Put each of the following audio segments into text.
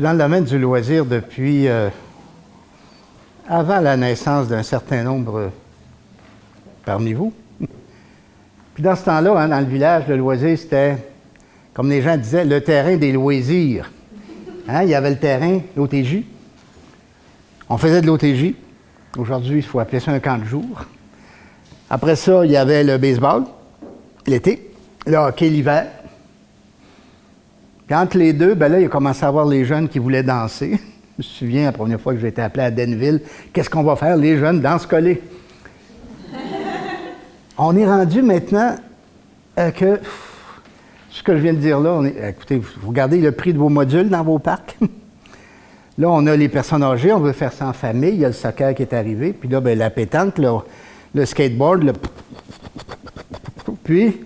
suis dans le domaine du loisir depuis avant la naissance d'un certain nombre parmi vous. Puis dans ce temps-là, hein, dans le village, le loisir, c'était, comme les gens disaient, le terrain des loisirs. Hein, il y avait le terrain, l'OTJ. On faisait de l'OTJ. Aujourd'hui, il faut appeler ça un camp de jour. Après ça, il y avait le baseball, l'été, le hockey l'hiver. Puis entre les deux, ben là, il a commencé à avoir les jeunes qui voulaient danser. Je me souviens, la première fois que j'ai été appelé à Denville, qu'est-ce qu'on va faire, les jeunes, danse collée. On est rendu maintenant que, ce que je viens de dire là, écoutez, vous regardez le prix de vos modules dans vos parcs. Là, on a les personnes âgées, on veut faire ça en famille, il y a le soccer qui est arrivé, puis là, ben, la pétanque, le skateboard, puis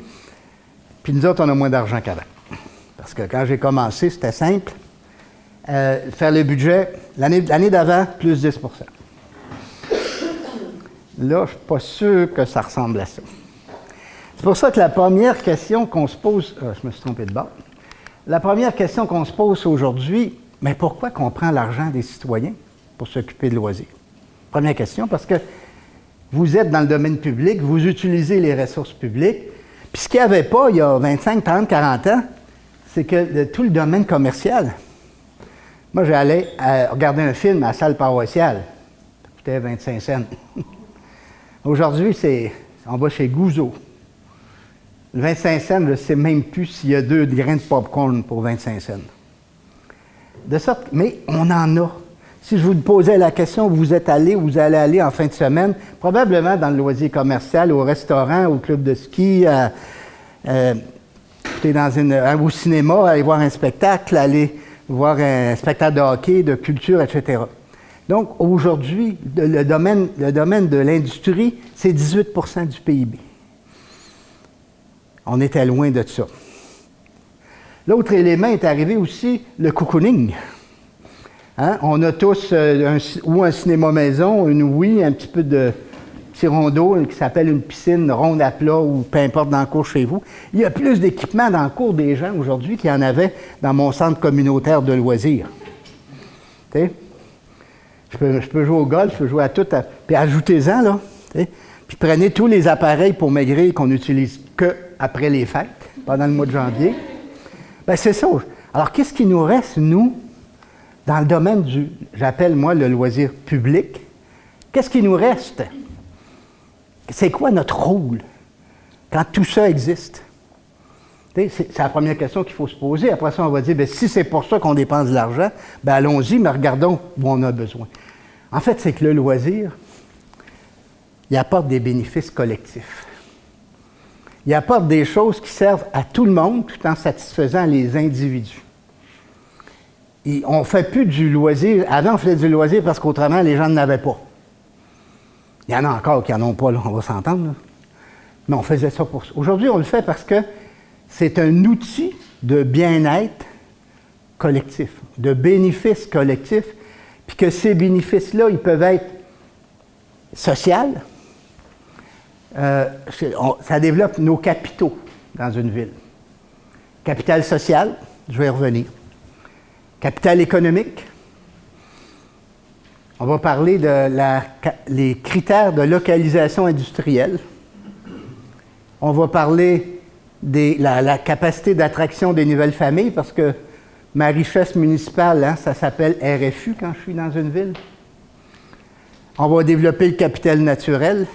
nous autres, on a moins d'argent qu'avant. Parce que quand j'ai commencé, c'était simple. Faire le budget, l'année d'avant, plus 10 %. Là, je ne suis pas sûr que ça ressemble à ça. C'est pour ça que la première question qu'on se pose... je me suis trompé de bord. La première question qu'on se pose aujourd'hui, mais pourquoi qu'on prend l'argent des citoyens pour s'occuper de loisirs? Première question, parce que vous êtes dans le domaine public, vous utilisez les ressources publiques, puis ce qu'il n'y avait pas il y a 25, 30, 40 ans, c'est que tout le domaine commercial... Moi, j'allais regarder un film à la salle paroissiale. Ça coûtait 25 cents. Aujourd'hui, on va chez Gouzeau. 25 cents, je ne sais même plus s'il y a 2 grains de popcorn pour 25 cents. De sorte, mais on en a. Si je vous posais la question, vous êtes allé ou vous allez aller en fin de semaine, probablement dans le loisir commercial, au restaurant, au club de ski, au cinéma, aller voir un spectacle, aller voir un spectacle de hockey, de culture, etc. Donc, aujourd'hui, le domaine de l'industrie, c'est 18 % du PIB. On était loin de ça. L'autre élément est arrivé aussi, le cocooning. Hein? On a tous un cinéma maison, une Wii, un petit peu de petit rondeau qui s'appelle une piscine ronde à plat ou peu importe dans le cours chez vous. Il y a plus d'équipements dans le cours des gens aujourd'hui qu'il y en avait dans mon centre communautaire de loisirs. T'sais? Je peux jouer au golf, je peux jouer à tout. Puis ajoutez-en, là. T'sais? Puis prenez tous les appareils pour maigrir qu'on n'utilise que après les fêtes, pendant le mois de janvier. Bien, c'est ça. Alors, qu'est-ce qui nous reste, nous, dans le domaine j'appelle moi le loisir public? Qu'est-ce qui nous reste? C'est quoi notre rôle quand tout ça existe? C'est la première question qu'il faut se poser. Après ça, on va dire, bien, si c'est pour ça qu'on dépense de l'argent, bien, allons-y, mais regardons où on a besoin. En fait, c'est que le loisir, il apporte des bénéfices collectifs. Il apporte des choses qui servent à tout le monde tout en satisfaisant les individus. Et on ne fait plus du loisir. Avant, on faisait du loisir parce qu'autrement, les gens n'en avaient pas. Il y en a encore qui n'en ont pas, là, on va s'entendre. Là. Mais on faisait ça pour ça. Aujourd'hui, on le fait parce que c'est un outil de bien-être collectif, de bénéfices collectifs, puis que ces bénéfices-là, ils peuvent être sociaux. Ça développe nos capitaux dans une ville. Capital social, je vais y revenir. Capital économique. On va parler de les critères de localisation industrielle. On va parler de la capacité d'attraction des nouvelles familles, parce que ma richesse municipale, hein, ça s'appelle RFU quand je suis dans une ville. On va développer le capital naturel.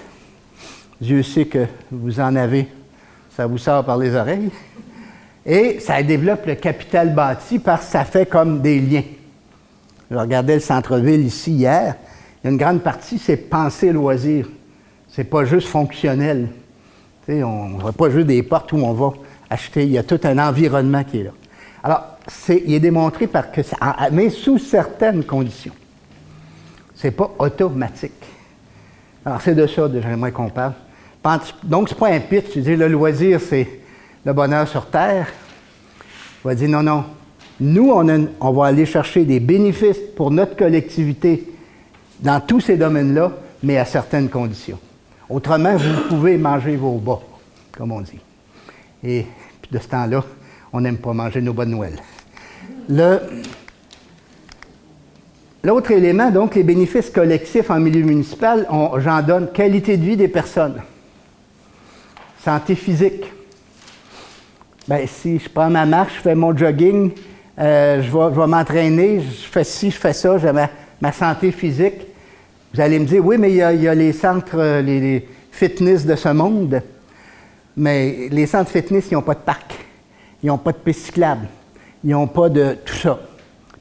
Dieu sait que vous en avez, ça vous sort par les oreilles. Et ça développe le capital bâti parce que ça fait comme des liens. Je regardais le centre-ville ici hier. Il y a une grande partie, c'est penser loisir. C'est pas juste fonctionnel. T'sais, on ne voit pas juste des portes où on va acheter. Il y a tout un environnement qui est là. Alors, il est démontré mais sous certaines conditions. Ce n'est pas automatique. Alors, c'est de ça que j'aimerais qu'on parle. Donc, ce n'est pas un pitch. Tu dis, le loisir, c'est le bonheur sur Terre. On va dire, non. Nous, on va aller chercher des bénéfices pour notre collectivité dans tous ces domaines-là, mais à certaines conditions. Autrement, vous pouvez manger vos bas, comme on dit. Et puis de ce temps-là, on n'aime pas manger nos bas de Noël. L'autre élément, donc, les bénéfices collectifs en milieu municipal, j'en donne qualité de vie des personnes, santé physique. Bien, si je prends ma marche, je fais mon jogging, je vais m'entraîner, je fais ci, je fais ça, j'ai ma santé physique. Vous allez me dire, oui, mais il y a les centres, les fitness de ce monde. Mais les centres fitness, ils n'ont pas de parc, ils n'ont pas de piste cyclable, ils n'ont pas de tout ça.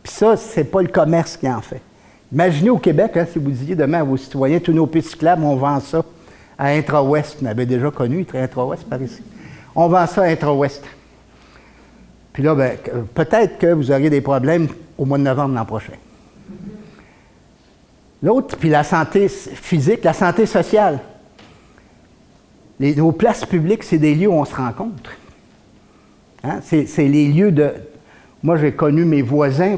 Puis ça, c'est pas le commerce qui en fait. Imaginez au Québec, hein, si vous disiez demain à vos citoyens, tous nos pistes cyclables, on vend ça à Intra-Ouest. Vous m'avez déjà connu, Intra-Ouest par ici. On vend ça à Intra-Ouest. Puis là, ben, peut-être que vous auriez des problèmes au mois de novembre l'an prochain. L'autre, puis la santé physique, la santé sociale. Nos places publiques, c'est des lieux où on se rencontre. Hein? C'est les lieux de... Moi, j'ai connu mes voisins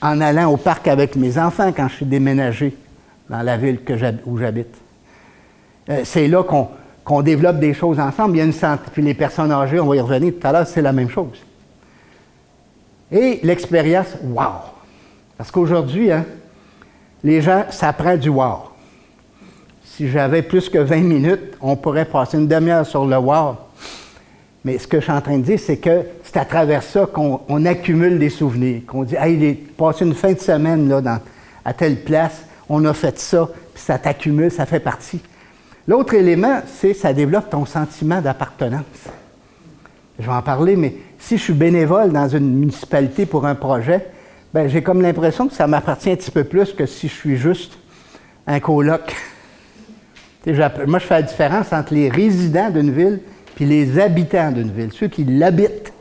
en allant au parc avec mes enfants quand je suis déménagé dans la ville où j'habite. C'est là qu'on développe des choses ensemble. Il y a une santé. Puis les personnes âgées, on va y revenir tout à l'heure, c'est la même chose. Et l'expérience, wow! Parce qu'aujourd'hui, hein, les gens, ça prend du wow. Si j'avais plus que 20 minutes, on pourrait passer une demi-heure sur le wow. Mais ce que je suis en train de dire, c'est que c'est à travers ça qu'on accumule des souvenirs. Qu'on dit, hey, j'ai passé une fin de semaine là, à telle place, on a fait ça, puis ça t'accumule, ça fait partie. L'autre élément, c'est que ça développe ton sentiment d'appartenance. Je vais en parler, mais si je suis bénévole dans une municipalité pour un projet, bien, j'ai comme l'impression que ça m'appartient un petit peu plus que si je suis juste un coloc. Moi, je fais la différence entre les résidents d'une ville puis les habitants d'une ville, ceux qui l'habitent.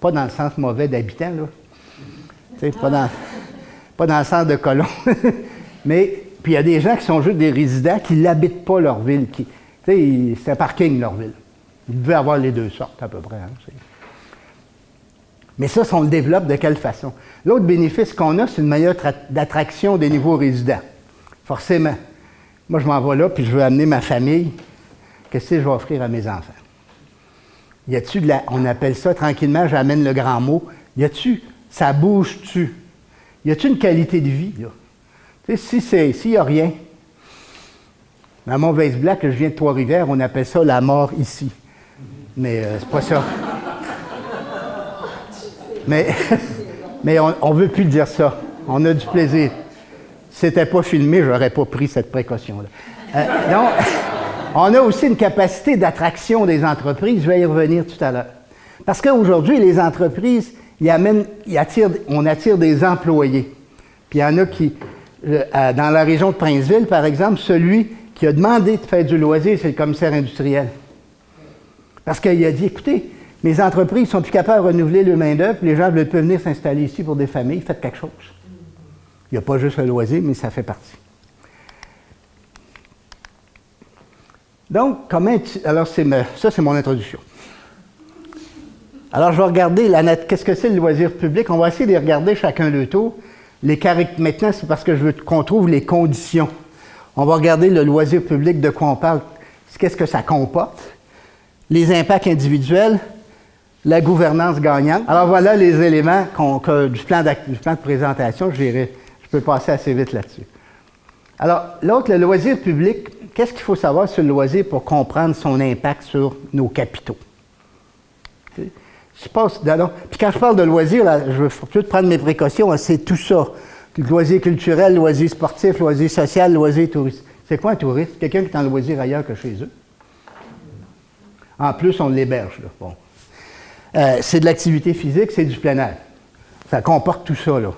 Pas dans le sens mauvais d'habitant, là. Pas dans le sens de colon. Mais, puis il y a des gens qui sont juste des résidents qui n'habitent pas leur ville. C'est un parking, leur ville. Ils devaient avoir les deux sortes, à peu près. Hein, mais ça, on le développe de quelle façon? L'autre bénéfice qu'on a, c'est une meilleure d'attraction des nouveaux résidents. Forcément. Moi, je m'en vais là, puis je veux amener ma famille. Qu'est-ce que je vais offrir à mes enfants? Y a-tu de la... On appelle ça, tranquillement, j'amène le grand mot. Y a-tu... Ça bouge-tu? Y a-tu une qualité de vie, là? Tu sais, s'il n'y a rien, dans Mauvaise-Black, je viens de Trois-Rivières, on appelle ça la mort ici. Mais c'est pas ça. Mais on ne veut plus dire ça. On a du plaisir. Si c'était pas filmé, je n'aurais pas pris cette précaution-là. Donc, on a aussi une capacité d'attraction des entreprises. Je vais y revenir tout à l'heure. Parce qu'aujourd'hui, les entreprises, on attire des employés. Puis il y en a qui, dans la région de Princeville, par exemple, celui qui a demandé de faire du loisir, c'est le commissaire industriel. Parce qu'il a dit, écoutez, mes entreprises ne sont plus capables de renouveler le main-d'œuvre, les gens veulent venir s'installer ici pour des familles, faites quelque chose. Il n'y a pas juste le loisir, mais ça fait partie. Donc, alors, ça, c'est mon introduction. Alors, je vais regarder qu'est-ce que c'est le loisir public. On va essayer de regarder chacun le tour. Maintenant, c'est parce que je veux qu'on trouve les conditions. On va regarder le loisir public, de quoi on parle, qu'est-ce que ça comporte, les impacts individuels, la gouvernance gagnante. Alors, voilà les éléments du plan de présentation. Je peux passer assez vite là-dessus. Alors, l'autre, le loisir public, qu'est-ce qu'il faut savoir sur le loisir pour comprendre son impact sur nos capitaux? Puis quand je parle de loisir, là, je veux peut-être prendre mes précautions, c'est tout ça. Loisir culturel, loisir sportif, loisir social, loisir touristique. C'est quoi un touriste? Quelqu'un qui est en loisir ailleurs que chez eux. En plus, on l'héberge. Là. Bon. C'est de l'activité physique, c'est du plein air. Ça comporte tout ça, là.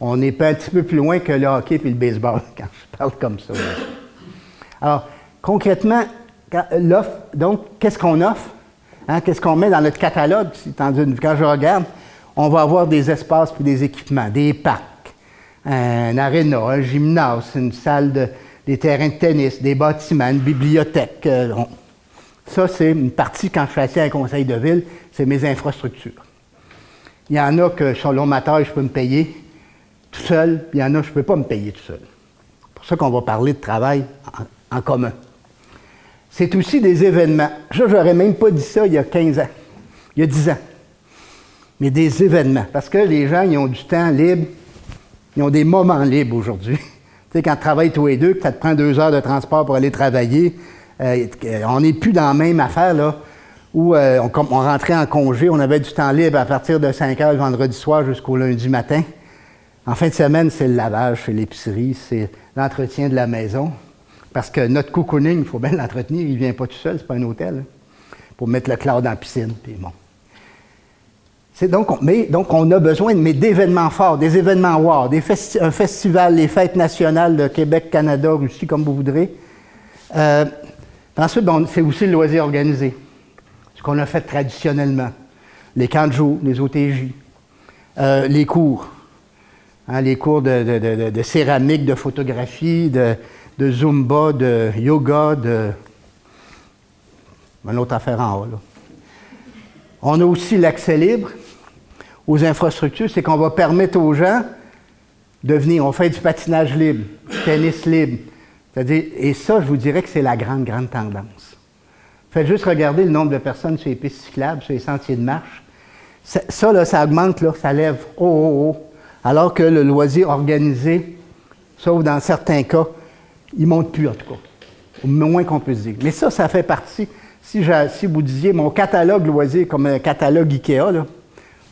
On est un petit peu plus loin que le hockey et le baseball, quand je parle comme ça. Là. Alors, concrètement, l'offre, donc, qu'est-ce qu'on offre? Hein, qu'est-ce qu'on met dans notre catalogue? Quand je regarde, on va avoir des espaces et des équipements, des parcs, un aréna, un gymnase, une salle, des terrains de tennis, des bâtiments, une bibliothèque. Ça, c'est une partie, quand je suis assis à un conseil de ville, c'est mes infrastructures. Il y en a que, selon ma taille, je peux me payer tout seul, puis il y en a que je ne peux pas me payer tout seul. C'est pour ça qu'on va parler de travail en commun. C'est aussi des événements. Je n'aurais même pas dit ça il y a 15 ans, il y a 10 ans. Mais des événements, parce que les gens, ils ont du temps libre, Ils ont des moments libres aujourd'hui. Tu sais, quand tu travailles tous les deux, que ça te prend 2 heures de transport pour aller travailler, on n'est plus dans la même affaire, là, où on rentrait en congé, on avait du temps libre à partir de 5 heures le vendredi soir jusqu'au lundi matin. En fin de semaine, c'est le lavage, c'est l'épicerie, c'est l'entretien de la maison. Parce que notre cocooning, il faut bien l'entretenir, il ne vient pas tout seul, c'est pas un hôtel. Hein, pour mettre le cloud dans la piscine, puis bon. Donc, on a besoin d'événements forts, des événements wow, un festival, les fêtes nationales de Québec, Canada, Russie, comme vous voudrez. Ensuite, c'est aussi le loisir organisé, ce qu'on a fait traditionnellement. Les camps de jour, les OTJ, les cours, hein, les cours de céramique, de photographie, de Zumba, de yoga, une autre affaire en haut, là. On a aussi l'accès libre aux infrastructures, c'est qu'on va permettre aux gens de venir. On fait du patinage libre, du tennis libre. C'est-à-dire, et ça, je vous dirais que c'est la grande, grande tendance. Faites juste regarder le nombre de personnes sur les pistes cyclables, sur les sentiers de marche. Ça, là, ça augmente, là, ça lève haut. Alors que le loisir organisé, sauf dans certains cas, il ne monte plus, en tout cas. Au moins qu'on puisse dire. Mais ça fait partie. Si vous disiez mon catalogue loisir comme un catalogue IKEA, là,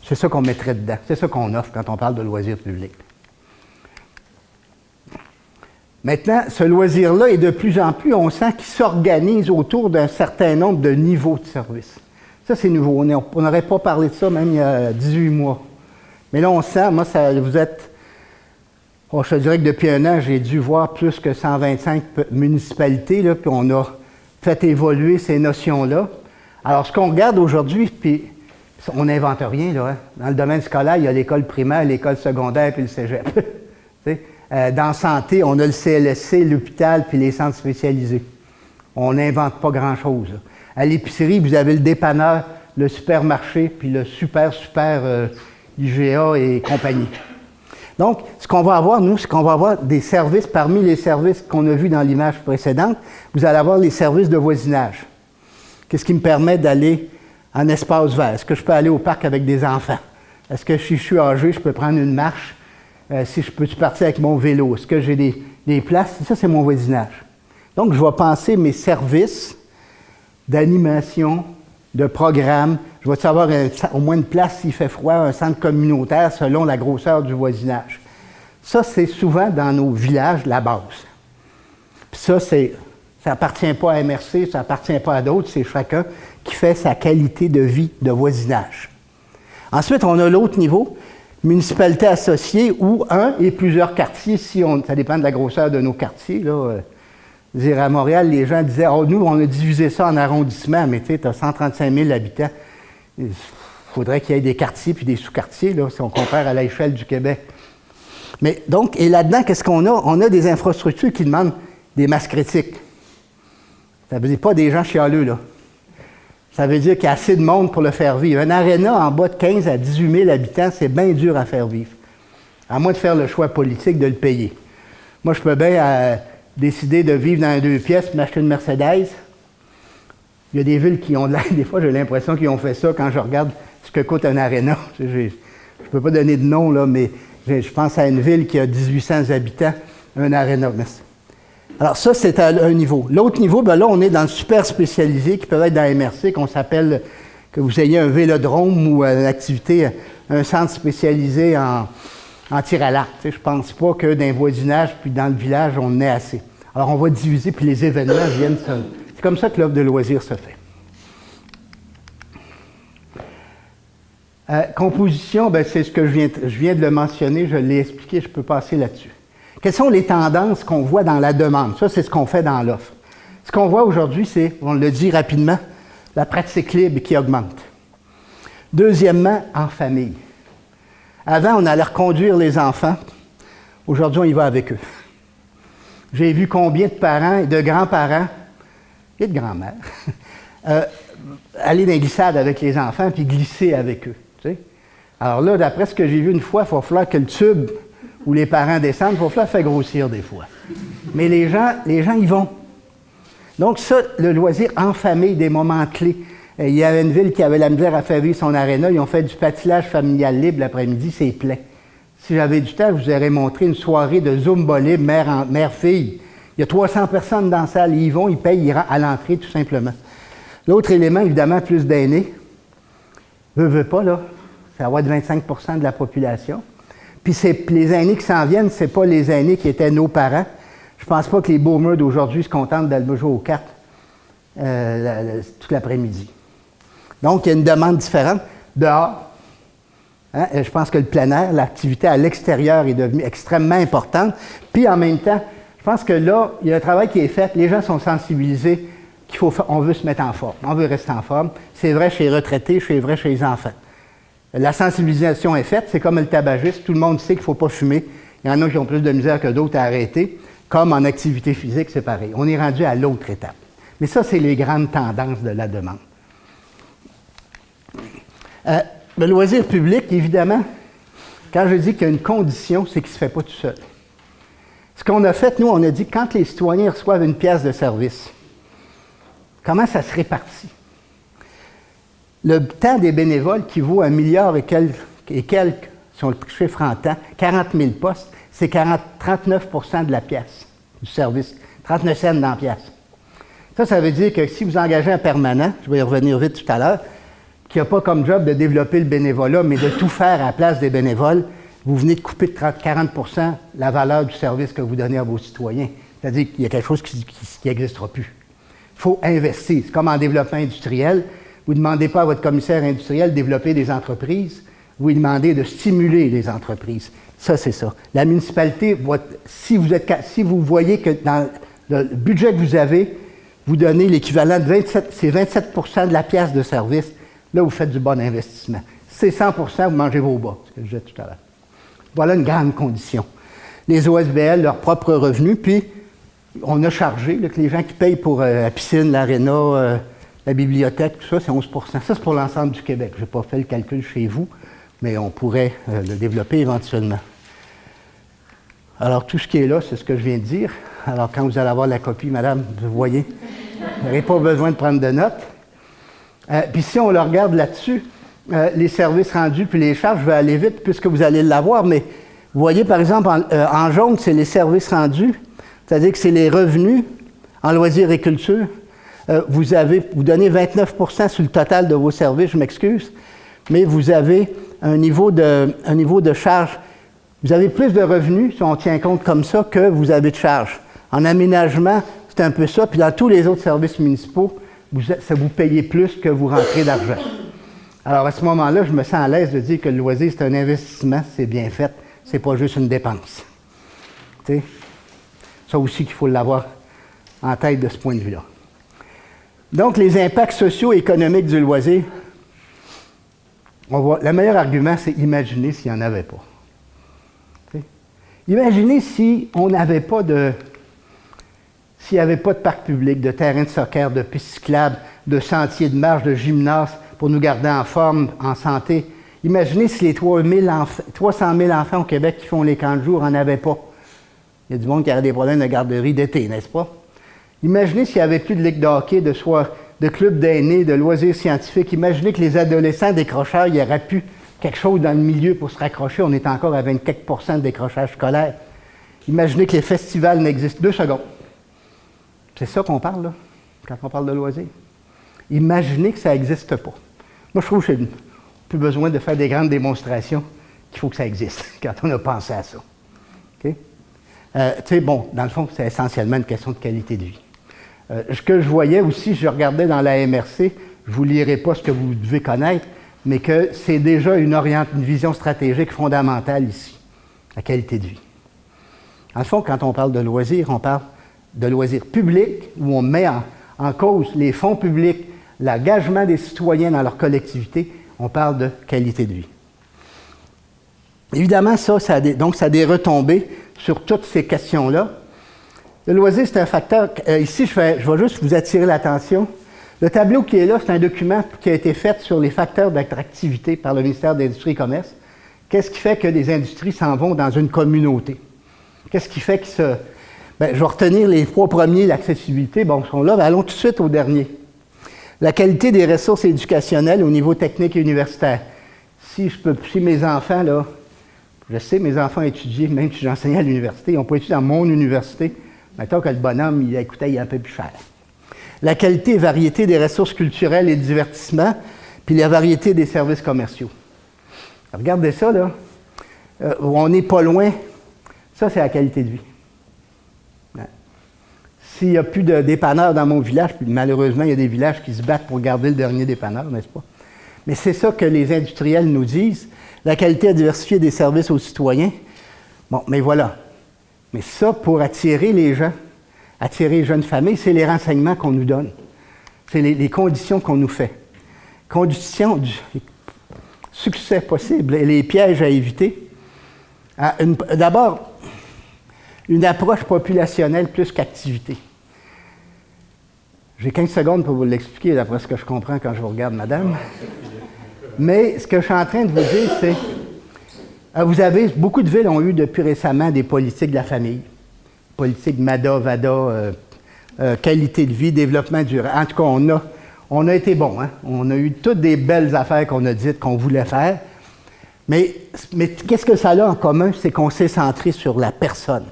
c'est ça qu'on mettrait dedans. C'est ça qu'on offre quand on parle de loisirs publics. Maintenant, ce loisir-là est de plus en plus, on sent qu'il s'organise autour d'un certain nombre de niveaux de service. Ça, c'est nouveau. On n'aurait pas parlé de ça même il y a 18 mois. Mais là, on sent, moi, vous êtes... je te dirais que depuis un an, j'ai dû voir plus que 125 municipalités, là, puis on a fait évoluer ces notions-là. Alors, ce qu'on regarde aujourd'hui, puis on n'invente rien, là, hein. Dans le domaine scolaire, il y a l'école primaire, l'école secondaire, puis le cégep. Dans la santé, on a le CLSC, l'hôpital, puis les centres spécialisés. On n'invente pas grand-chose, là. À l'épicerie, vous avez le dépanneur, le supermarché, puis le super IGA et compagnie. Donc, ce qu'on va avoir, nous, c'est qu'on va avoir des services, parmi les services qu'on a vus dans l'image précédente, vous allez avoir les services de voisinage. Qu'est-ce qui me permet d'aller en espace vert? Est-ce que je peux aller au parc avec des enfants? Est-ce que si je suis âgé, je peux prendre une marche? Si je peux partir avec mon vélo? Est-ce que j'ai des places? Ça, c'est mon voisinage. Donc, je vais penser mes services d'animation, de programme. Je vais savoir au moins une place s'il fait froid, un centre communautaire selon la grosseur du voisinage. Ça, c'est souvent dans nos villages la base. Puis ça n'appartient pas à MRC, ça n'appartient pas à d'autres, c'est chacun qui fait sa qualité de vie de voisinage. Ensuite, on a l'autre niveau, municipalité associée ou un et plusieurs quartiers, ça dépend de la grosseur de nos quartiers, là. À Montréal, les gens disaient « Oh, nous, on a divisé ça en arrondissements, mais tu sais, tu as 135 000 habitants. Il faudrait qu'il y ait des quartiers puis des sous-quartiers, là, si on compare à l'échelle du Québec. » Mais donc, et là-dedans, qu'est-ce qu'on a? On a des infrastructures qui demandent des masses critiques. Ça veut dire pas des gens chialeux, là. Ça veut dire qu'il y a assez de monde pour le faire vivre. Un aréna en bas de 15 à 18 000 habitants, c'est bien dur à faire vivre. À moins de faire le choix politique de le payer. Moi, je peux bien décider de vivre dans 2 pièces, m'acheter une Mercedes. Il y a des villes qui ont de l'air, des fois j'ai l'impression qu'ils ont fait ça quand je regarde ce que coûte un aréna. Je ne peux pas donner de nom, là, mais je pense à une ville qui a 1800 habitants, un aréna. Merci. Alors ça, c'est à un niveau. L'autre niveau, ben là, on est dans le super spécialisé qui peut être dans MRC, qu'on s'appelle, que vous ayez un vélodrome ou une activité, un centre spécialisé en tir à l'arc. Je ne pense pas que dans le voisinage puis dans le village, on en ait assez. Alors, on va diviser, puis les événements viennent seuls. C'est comme ça que l'offre de loisirs se fait. Composition, ben, c'est ce que je viens de le mentionner, je l'ai expliqué, je peux passer là-dessus. Quelles sont les tendances qu'on voit dans la demande? Ça, c'est ce qu'on fait dans l'offre. Ce qu'on voit aujourd'hui, c'est, on le dit rapidement, la pratique libre qui augmente. Deuxièmement, en famille. Avant, on allait reconduire les enfants. Aujourd'hui, on y va avec eux. J'ai vu combien de parents et de grands-parents et de grands-mères aller dans les glissades avec les enfants puis glisser avec eux. Tu sais? Alors là, d'après ce que j'ai vu une fois, il va falloir que le tube où les parents descendent, il va falloir faire grossir des fois. Mais les gens y vont. Donc ça, le loisir en famille, des moments clés. Il y avait une ville qui avait la misère à faire vivre son aréna. Ils ont fait du patinage familial libre l'après-midi, c'est plein. Si j'avais du temps, je vous aurais montré une soirée de Zumba libre mère-fille. Il y a 300 personnes dans la salle, ils y vont, ils payent, ils rentrent à l'entrée tout simplement. L'autre élément, évidemment, plus d'aînés. Veut pas, là, ça va être 25 % de la population. Puis les aînés qui s'en viennent, c'est pas les aînés qui étaient nos parents. Je pense pas que les boomers d'aujourd'hui se contentent d'aller jouer aux cartes toute l'après-midi. Donc, il y a une demande différente. Dehors, hein, je pense que le plein air, l'activité à l'extérieur est devenue extrêmement importante. Puis, en même temps, je pense que là, il y a un travail qui est fait. Les gens sont sensibilisés qu'on veut se mettre en forme. On veut rester en forme. C'est vrai chez les retraités, c'est vrai chez les enfants. La sensibilisation est faite. C'est comme le tabagisme. Tout le monde sait qu'il ne faut pas fumer. Il y en a qui ont plus de misère que d'autres à arrêter. Comme en activité physique, c'est pareil. On est rendu à l'autre étape. Mais ça, c'est les grandes tendances de la demande. Le loisir public, évidemment, quand je dis qu'il y a une condition, c'est qu'il ne se fait pas tout seul. Ce qu'on a fait, nous, on a dit que quand les citoyens reçoivent une pièce de service, comment ça se répartit? Le temps des bénévoles qui vaut 1 milliard et quelques, si on le chiffre en temps, 40 000 postes, c'est 39 % de la pièce du service, 39 cents dans la pièce. Ça veut dire que si vous engagez un permanent, je vais y revenir vite tout à l'heure, qui n'a pas comme job de développer le bénévolat, mais de tout faire à la place des bénévoles, vous venez de couper de 40 % la valeur du service que vous donnez à vos citoyens. C'est-à-dire qu'il y a quelque chose qui n'existera plus. Il faut investir. C'est comme en développement industriel. Vous ne demandez pas à votre commissaire industriel de développer des entreprises, vous lui demandez de stimuler les entreprises. Ça, c'est ça. La municipalité, si vous voyez que dans le budget que vous avez, vous donnez l'équivalent de 27 % de la pièce de service, là, vous faites du bon investissement. C'est 100 %, vous mangez vos bas, ce que je disais tout à l'heure. Voilà une grande condition. Les OSBL, leurs propres revenus, puis on a chargé là, que les gens qui payent pour la piscine, l'aréna, la bibliothèque, tout ça, c'est 11 % Ça, c'est pour l'ensemble du Québec. Je n'ai pas fait le calcul chez vous, mais on pourrait le développer éventuellement. Alors, tout ce qui est là, c'est ce que je viens de dire. Alors, quand vous allez avoir la copie, madame, vous voyez, vous n'avez pas besoin de prendre de notes. Puis si on le regarde là-dessus, les services rendus puis les charges, je vais aller vite puisque vous allez l'avoir, mais vous voyez, par exemple, en jaune, c'est les services rendus, c'est-à-dire que c'est les revenus en loisirs et culture. Vous donnez 29 % sur le total de vos services, je m'excuse, mais vous avez un niveau de charge. Vous avez plus de revenus, si on tient compte comme ça, que vous avez de charges. En aménagement, c'est un peu ça, puis dans tous les autres services municipaux, vous payez plus que vous rentrez d'argent. Alors, à ce moment-là, je me sens à l'aise de dire que le loisir, c'est un investissement, c'est bien fait, c'est pas juste une dépense. Tu sais? Ça aussi qu'il faut l'avoir en tête de ce point de vue-là. Donc, les impacts sociaux et économiques du loisir, le meilleur argument, c'est imaginer s'il n'y en avait pas. T'sais? Imaginez si on n'avait pas s'il n'y avait pas de parc public, de terrain de soccer, de pistes cyclables, de sentiers de marche, de gymnase pour nous garder en forme, en santé. Imaginez si les 300 000 enfants au Québec qui font les camps de jour n'en avaient pas. Il y a du monde qui aurait des problèmes de garderie d'été, n'est-ce pas? Imaginez s'il n'y avait plus de ligue de hockey, de clubs d'aînés, de loisirs scientifiques. Imaginez que les adolescents décrocheurs, il y aurait pu quelque chose dans le milieu pour se raccrocher. On est encore à 24 % de décrochage scolaire. Imaginez que les festivals n'existent. 2 secondes. C'est ça qu'on parle, là, quand on parle de loisirs. Imaginez que ça n'existe pas. Moi, je trouve que plus besoin de faire des grandes démonstrations qu'il faut que ça existe quand on a pensé à ça. OK? Tu sais, bon, dans le fond, c'est essentiellement une question de qualité de vie. Ce que je voyais aussi, je regardais dans la MRC, je ne vous lirai pas ce que vous devez connaître, mais que c'est déjà une vision stratégique fondamentale ici, la qualité de vie. En le fond, quand on parle de loisirs, on parle de loisirs publics, où on met en cause les fonds publics, l'engagement des citoyens dans leur collectivité, on parle de qualité de vie. Évidemment, ça a des retombées sur toutes ces questions-là. Le loisir, c'est un facteur. Ici, je vais juste vous attirer l'attention. Le tableau qui est là, c'est un document qui a été fait sur les facteurs d'attractivité par le ministère de l'Industrie et Commerce. Qu'est-ce qui fait que des industries s'en vont dans une communauté? Qu'est-ce qui fait que je vais retenir les 3 premiers, l'accessibilité. Bon, ils sont là, mais allons tout de suite au dernier. La qualité des ressources éducationnelles au niveau technique et universitaire. Si mes enfants, là, Je sais, mes enfants étudient, même si j'enseignais à l'université, ils n'ont pas étudié dans mon université. Mettons que le bonhomme, il écoutait, il est un peu plus cher. La qualité et variété des ressources culturelles et de divertissement, puis la variété des services commerciaux. Regardez ça, là. On n'est pas loin. Ça, c'est la qualité de vie. Ouais. S'il n'y a plus de dépanneurs dans mon village, puis malheureusement, il y a des villages qui se battent pour garder le dernier dépanneur, n'est-ce pas? Mais c'est ça que les industriels nous disent. La qualité à diversifier des services aux citoyens. Bon, mais voilà. Mais ça, pour attirer les gens, attirer les jeunes familles, c'est les renseignements qu'on nous donne. C'est les conditions qu'on nous fait. Conditions du succès possible et les pièges à éviter. D'abord, une approche populationnelle plus qu'activité. J'ai 15 secondes pour vous l'expliquer, d'après ce que je comprends quand je vous regarde, madame. Mais ce que je suis en train de vous dire, c'est... Vous avez... Beaucoup de villes ont eu depuis récemment des politiques de la famille. Politique MADA, VADA, qualité de vie, développement durable. En tout cas, on a été bons. Hein? On a eu toutes des belles affaires qu'on a dites qu'on voulait faire. Mais qu'est-ce que ça a en commun? C'est qu'on s'est centré sur la personne,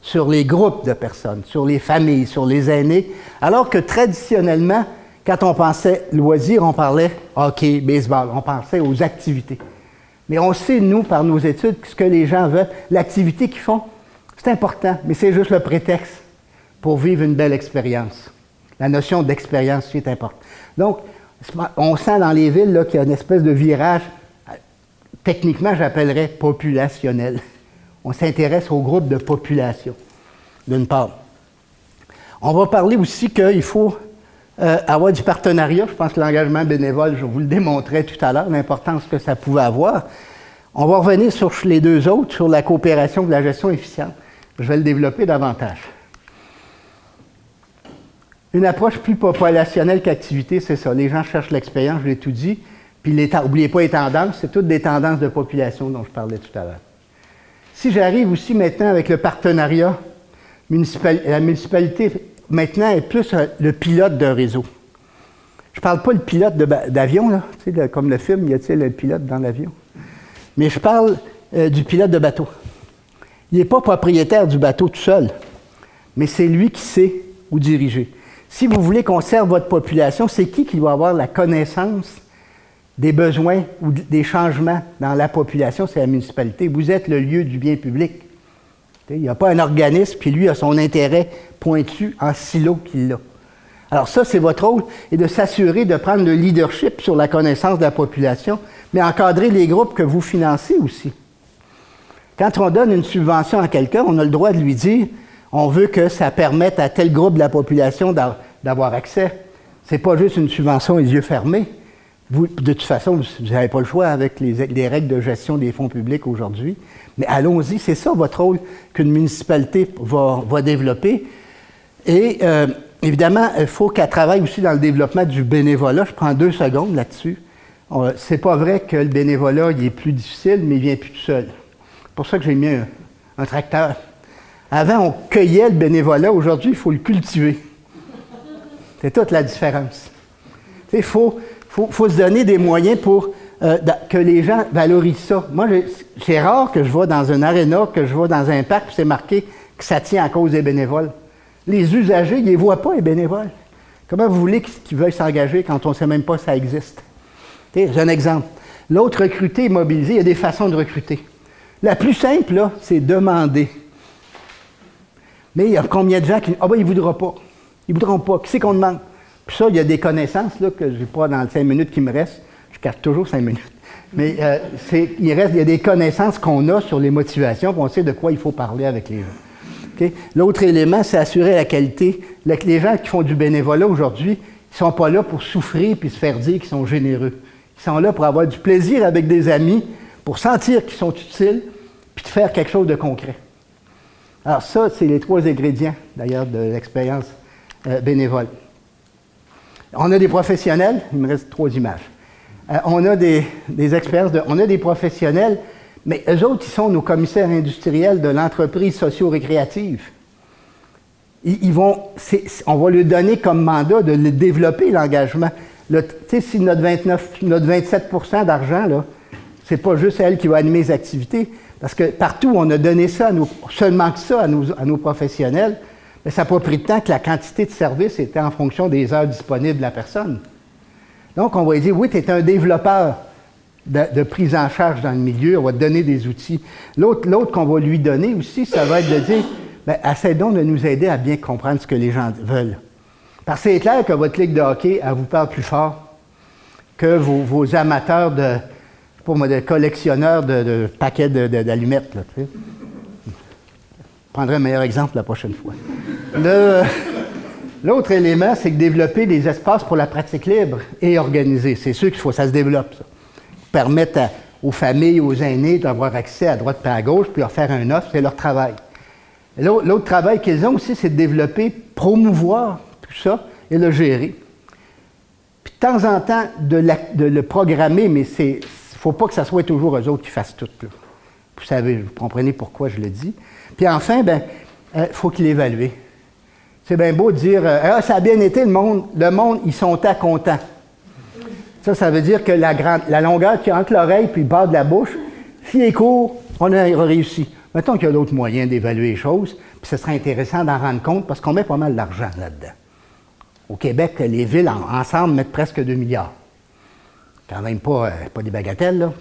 sur les groupes de personnes, sur les familles, sur les aînés, alors que traditionnellement, quand on pensait loisirs, on parlait hockey, baseball, on pensait aux activités. Mais on sait, nous, par nos études, ce que les gens veulent, l'activité qu'ils font, c'est important, mais c'est juste le prétexte pour vivre une belle expérience. La notion d'expérience, c'est important. Donc, on sent dans les villes là, qu'il y a une espèce de virage, techniquement, j'appellerais populationnel. On s'intéresse au groupe de population, d'une part. On va parler aussi qu'il faut avoir du partenariat. Je pense que l'engagement bénévole, je vous le démontrais tout à l'heure, l'importance que ça pouvait avoir. On va revenir sur les deux autres, sur la coopération et la gestion efficiente. Je vais le développer davantage. Une approche plus populationnelle qu'activité, c'est ça. Les gens cherchent l'expérience, je l'ai tout dit. Puis, n'oubliez pas les tendances, c'est toutes des tendances de population dont je parlais tout à l'heure. Si j'arrive aussi maintenant avec le partenariat, la municipalité, maintenant, est plus le pilote d'un réseau. Je ne parle pas le pilote d'avion, là, tu sais, comme le film, y a-t-il le pilote dans l'avion? Mais je parle du pilote de bateau. Il n'est pas propriétaire du bateau tout seul, mais c'est lui qui sait où diriger. Si vous voulez qu'on serve votre population, c'est qui va avoir la connaissance des besoins ou des changements dans la population? C'est la municipalité. Vous êtes le lieu du bien public. Il n'y a pas un organisme, puis lui a son intérêt pointu en silo qu'il a. Alors ça, c'est votre rôle, et de s'assurer de prendre le leadership sur la connaissance de la population, mais encadrer les groupes que vous financez aussi. Quand on donne une subvention à quelqu'un, on a le droit de lui dire on veut que ça permette à tel groupe de la population d'avoir accès. Ce n'est pas juste une subvention les yeux fermés. Vous, de toute façon, vous n'avez pas le choix avec les règles de gestion des fonds publics aujourd'hui. Mais allons-y, c'est ça votre rôle qu'une municipalité va développer. Et évidemment, il faut qu'elle travaille aussi dans le développement du bénévolat. Je prends 2 secondes là-dessus. C'est pas vrai que le bénévolat il est plus difficile, mais il vient plus tout seul. C'est pour ça que j'ai mis un tracteur. Avant, on cueillait le bénévolat. Aujourd'hui, il faut le cultiver. C'est toute la différence. Il faut se donner des moyens pour que les gens valorisent ça. Moi, c'est rare que je vais dans un aréna, que je vais dans un parc, puis c'est marqué que ça tient à cause des bénévoles. Les usagers, ils ne les voient pas, les bénévoles. Comment vous voulez qu'ils veuillent s'engager quand on ne sait même pas que ça existe? J'ai un exemple. L'autre, recruter et mobiliser, il y a des façons de recruter. La plus simple, là, c'est demander. Mais il y a combien de gens qui disent « Ah ben, il ne voudra pas. Ils ne voudront pas. Qui c'est qu'on demande? » Puis ça, il y a des connaissances là, que je n'ai pas dans les 5 minutes qui me restent. Je garde toujours 5 minutes. Mais il y a des connaissances qu'on a sur les motivations, puis on sait de quoi il faut parler avec les gens. Okay? L'autre élément, c'est assurer la qualité. Les gens qui font du bénévolat aujourd'hui, ils ne sont pas là pour souffrir puis se faire dire qu'ils sont généreux. Ils sont là pour avoir du plaisir avec des amis, pour sentir qu'ils sont utiles, puis de faire quelque chose de concret. Alors ça, c'est les 3 ingrédients, d'ailleurs, de l'expérience bénévole. On a des professionnels, il me reste 3 images. On a des expériences, on a des professionnels, mais eux autres, ils sont nos commissaires industriels de l'entreprise socio-récréative. On va leur donner comme mandat de développer l'engagement. Tu sais, si notre 27 % d'argent, là, c'est pas juste elle qui va animer les activités, parce que partout, on a donné ça, seulement que ça à nos professionnels, mais ça n'a pas pris de temps que la quantité de services était en fonction des heures disponibles de la personne. Donc, on va lui dire, oui, tu es un développeur de prise en charge dans le milieu, on va te donner des outils. L'autre qu'on va lui donner aussi, ça va être de dire, bien, essaie donc de nous aider à bien comprendre ce que les gens veulent. Parce que c'est clair que votre ligue de hockey, elle vous parle plus fort que vos amateurs de collectionneurs de paquets d'allumettes. Là, tu sais. Je prendrai un meilleur exemple la prochaine fois. L'autre élément, c'est que développer des espaces pour la pratique libre et organisée. C'est sûr qu'il faut que ça se développe, ça. Permettre aux familles, aux aînés d'avoir accès à droite et à gauche, puis leur faire un offre, c'est leur travail. L'autre travail qu'ils ont aussi, c'est de développer, promouvoir tout ça et le gérer. Puis de temps en temps, de le programmer, mais il ne faut pas que ce soit toujours eux autres qui fassent tout. Là. Vous savez, vous comprenez pourquoi je le dis. Puis enfin, faut qu'ils l'évaluent. C'est bien beau de dire « Ah, ça a bien été, le monde, ils sont contents. » Ça veut dire que la longueur qui est entre l'oreille et le bas de la bouche, s'il est court, on a réussi. Mettons qu'il y a d'autres moyens d'évaluer les choses, puis ce serait intéressant d'en rendre compte parce qu'on met pas mal d'argent là-dedans. Au Québec, les villes ensemble mettent presque 2 milliards. Quand même pas des bagatelles, là.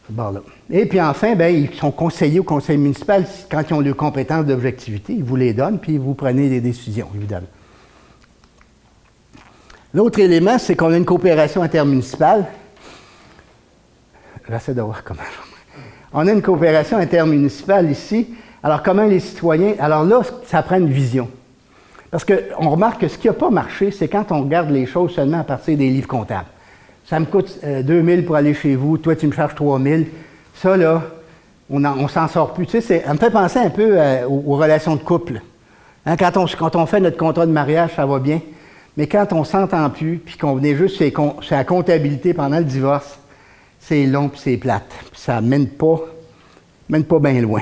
Bon, là. Et puis enfin, ils sont conseillers au conseil municipal quand ils ont leurs compétences d'objectivité. Ils vous les donnent, puis vous prenez des décisions, évidemment. L'autre élément, c'est qu'on a une coopération intermunicipale. J'essaie de voir comment. On a une coopération intermunicipale ici. Alors, comment les citoyens... Alors là, ça prend une vision. Parce qu'on remarque que ce qui n'a pas marché, c'est quand on regarde les choses seulement à partir des livres comptables. Ça me coûte 2 000 pour aller chez vous, toi, tu me charges 3 000. Ça, là, on s'en sort plus. Tu sais, ça me fait penser un peu aux relations de couple. Hein, quand on fait notre contrat de mariage, ça va bien. Mais quand on ne s'entend plus, puis qu'on venait juste sur la comptabilité pendant le divorce, c'est long puis c'est plate. Puis ça ne mène pas bien loin.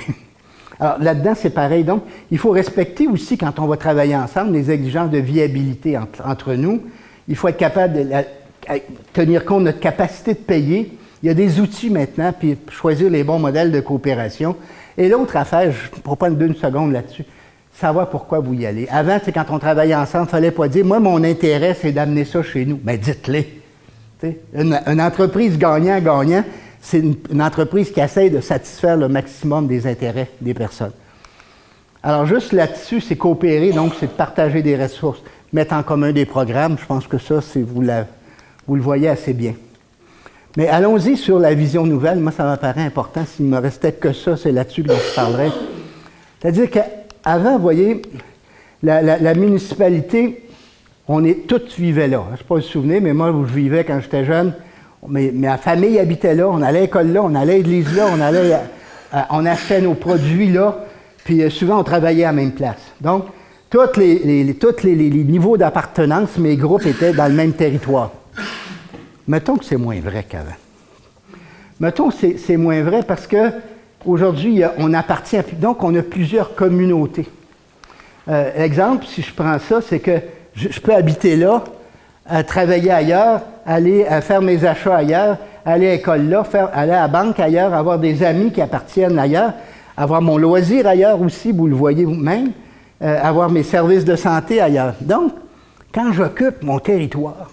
Alors là-dedans, c'est pareil. Donc, il faut respecter aussi, quand on va travailler ensemble, les exigences de viabilité entre nous. Il faut être capable de tenir compte de notre capacité de payer. Il y a des outils maintenant, puis choisir les bons modèles de coopération. Et l'autre affaire, je ne pourrais pas une seconde là-dessus, savoir pourquoi vous y allez. Avant, quand on travaillait ensemble, il ne fallait pas dire « Moi, mon intérêt, c'est d'amener ça chez nous. » Bien, dites-les. Une entreprise gagnant-gagnant, c'est une entreprise qui essaie de satisfaire le maximum des intérêts des personnes. Alors, juste là-dessus, c'est coopérer, donc c'est de partager des ressources, mettre en commun des programmes. Je pense que ça, vous le voyez assez bien. Mais allons-y sur la vision nouvelle. Moi, ça m'apparaît important. S'il ne me restait que ça, c'est là-dessus que je parlerais. C'est-à-dire qu'avant, vous voyez, la municipalité, tous vivaient là. Je ne sais pas si vous vous souvenez, mais moi, où je vivais quand j'étais jeune, ma famille habitait là, on allait à l'école là, on allait à l'église là, on achetait nos produits là, puis souvent, on travaillait à la même place. Donc, tous les niveaux d'appartenance, mes groupes étaient dans le même territoire. Mettons que c'est moins vrai qu'avant. Mettons que c'est moins vrai parce qu'aujourd'hui, on appartient donc on a plusieurs communautés. Exemple, si je prends ça, c'est que je peux habiter là, travailler ailleurs, aller faire mes achats ailleurs, aller à l'école là, aller à la banque ailleurs, avoir des amis qui appartiennent ailleurs, avoir mon loisir ailleurs aussi, vous le voyez vous-même, avoir mes services de santé ailleurs. Donc, quand j'occupe mon territoire,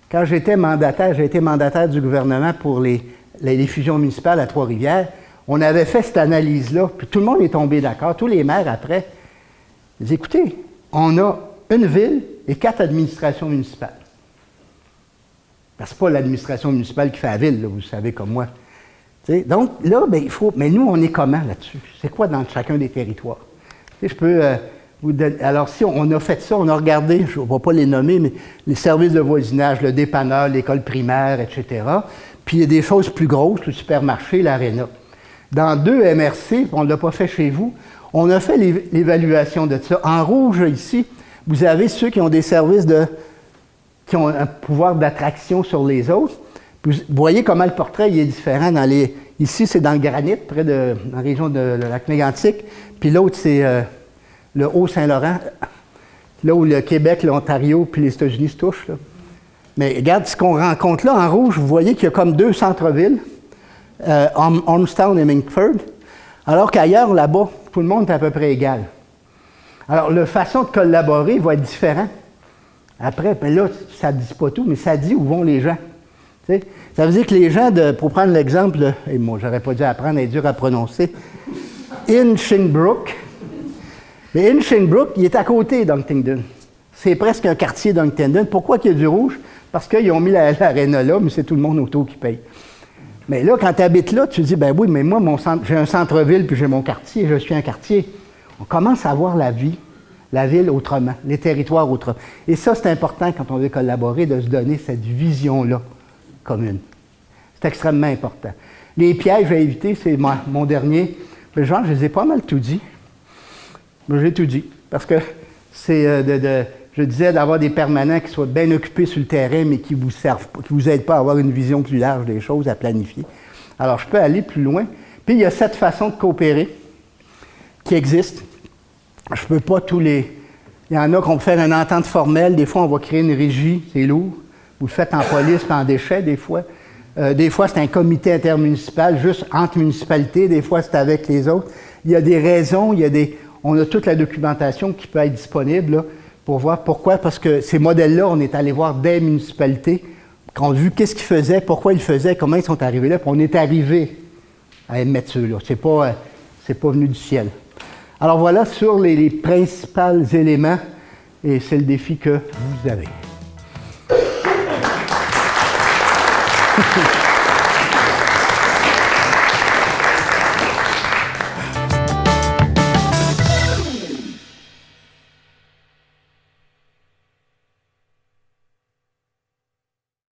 quand j'ai été mandataire du gouvernement pour les fusions municipales à Trois-Rivières, on avait fait cette analyse-là, puis tout le monde est tombé d'accord, tous les maires après. Ils disent, écoutez, on a une ville et 4 administrations municipales. Parce que ce n'est pas l'administration municipale qui fait la ville, là, vous savez comme moi. T'sais, donc là, il faut. Mais nous, on est comment là-dessus? C'est quoi dans chacun des territoires? Je peux vous donner. Alors, si on a fait ça, on a regardé, je ne vais pas les nommer, mais les services de voisinage, le dépanneur, l'école primaire, etc. Puis il y a des choses plus grosses, le supermarché, l'aréna. Dans 2 MRC, on ne l'a pas fait chez vous, on a fait l'évaluation de ça. En rouge, ici, vous avez ceux qui ont des services qui ont un pouvoir d'attraction sur les autres. Puis vous voyez comment le portrait il est différent. Ici, c'est dans le granit, dans la région de Lac-Mégantic. Puis l'autre, c'est le Haut-Saint-Laurent, là où le Québec, l'Ontario puis les États-Unis se touchent. Là. Mais regarde ce qu'on rencontre là en rouge, vous voyez qu'il y a comme 2 centres-villes, Ormstown et Minkford, alors qu'ailleurs, là-bas, tout le monde est à peu près égal. Alors, la façon de collaborer va être différente. Après, ben là, ça ne dit pas tout, mais ça dit où vont les gens. T'sais? Ça veut dire que les gens, pour prendre l'exemple, et moi, j'aurais pas dû apprendre, elle est dur à prononcer, Hinchinbrook. Mais Hinchinbrook, il est à côté d'Huntingdon. C'est presque un quartier d'Huntingdon. Pourquoi qu'il y a du rouge? Parce qu'ils ont mis l'aréna là, mais c'est tout le monde autour qui paye. Mais là, quand tu habites là, tu te dis, ben oui, mais moi, j'ai un centre-ville, puis j'ai mon quartier, je suis un quartier. On commence à voir la vie, la ville autrement, les territoires autrement. Et ça, c'est important quand on veut collaborer, de se donner cette vision-là commune. C'est extrêmement important. Les pièges à éviter, c'est mon dernier. Mais genre, je les ai pas mal tout dit. Mais j'ai tout dit. Parce que c'est je disais d'avoir des permanents qui soient bien occupés sur le terrain, mais qui vous servent pas, qui vous aident pas à avoir une vision plus large des choses, à planifier. Alors, je peux aller plus loin. Puis, il y a 7 façons de coopérer qui existent. Je ne peux pas tous les... Il y en a qu'on peut faire une entente formelle. Des fois, on va créer une régie. C'est lourd. Vous le faites en police et en déchets, des fois. Des fois, c'est un comité intermunicipal, juste entre municipalités. Des fois, c'est avec les autres. Il y a des raisons, on a toute la documentation qui peut être disponible là, pour voir pourquoi. Parce que ces modèles-là, on est allé voir des municipalités, qu'on a vu qu'est-ce qu'ils faisaient, pourquoi ils faisaient, comment ils sont arrivés là, puis on est arrivé à émettre ceux-là. C'est pas venu du ciel. Alors voilà sur les principaux éléments, et c'est le défi que vous avez.